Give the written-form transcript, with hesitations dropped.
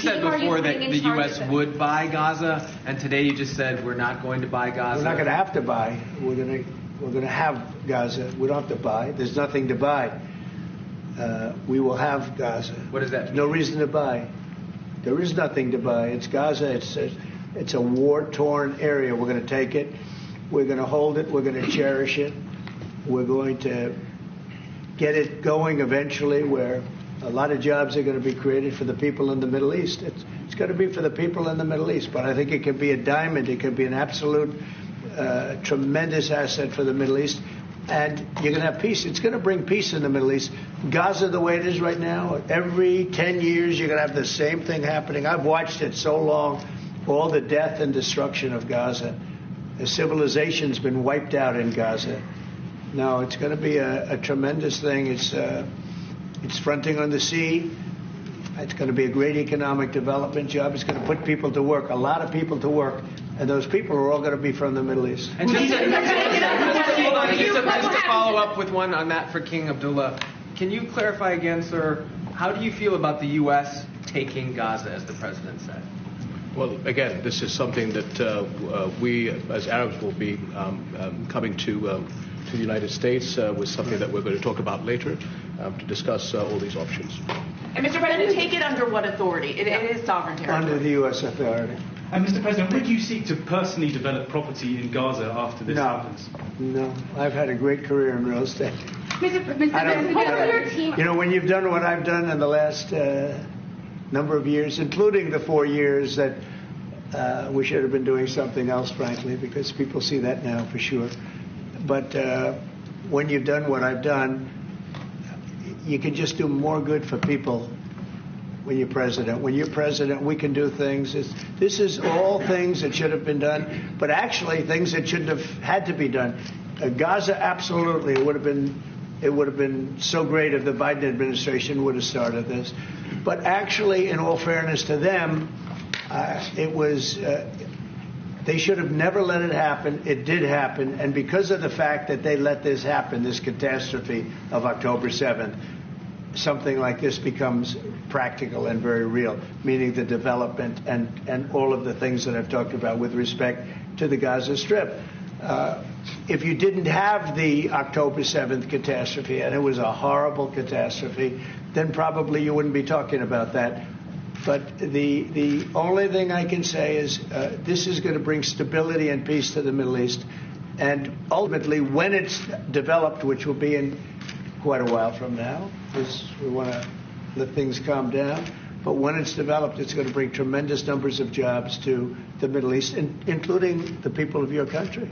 said before that the U.S. would buy Gaza, and today you just said we're not going to buy Gaza. We're not going to have to buy. We're going to have Gaza. We don't have to buy. There's nothing to buy. We will have Gaza. What does that mean? No reason to buy. There is nothing to buy. It's Gaza. It's a war-torn area. We're going to take it. We're going to hold it. We're going to cherish it. We're going to get it going eventually, where a lot of jobs are going to be created for the people in the Middle East. It's going to be for the people in the Middle East, but I think it can be a diamond. It can be an absolute tremendous asset for the Middle East, and you're going to have peace. It's going to bring peace in the Middle East. Gaza, the way it is right now, every 10 years you're going to have the same thing happening. I've watched it so long, all the death and destruction of Gaza. The civilization's been wiped out in Gaza. No, it's going to be a tremendous thing. It's fronting on the sea. It's going to be a great economic development job. It's going to put people to work, a lot of people to work, and those people are all going to be from the Middle East. And just to follow up with one on that for King Abdullah, can you clarify again, sir, how do you feel about the U.S. taking Gaza, as the president said? Well, again, this is something that we, as Arabs, will be coming to the United States with something that we're going to talk about later to discuss all these options. And Mr. President, take it under what authority? It is sovereign territory. Under the U.S. authority. And Mr. President, would you seek to personally develop property in Gaza after this happens? No. I've had a great career in real estate. Mr. President, what will your team... You know, when you've done what I've done in the last number of years, including the 4 years that we should have been doing something else, frankly, because people see that now for sure. But when you've done what I've done, you can just do more good for people when you're president. When you're president, we can do things. This is all things that should have been done, but actually things that shouldn't have had to be done. Gaza, absolutely, it would have been so great if the Biden administration would have started this. But actually, in all fairness to them, it was. They should have never let it happen. It did happen. And because of the fact that they let this happen, this catastrophe of October 7th, something like this becomes practical and very real, meaning the development and all of the things that I've talked about with respect to the Gaza Strip. If you didn't have the October 7th catastrophe, and it was a horrible catastrophe, then probably you wouldn't be talking about that. But the only thing I can say is this is going to bring stability and peace to the Middle East. And ultimately, when it's developed, which will be in quite a while from now, because we want to let things calm down. But when it's developed, it's going to bring tremendous numbers of jobs to the Middle East, including the people of your country.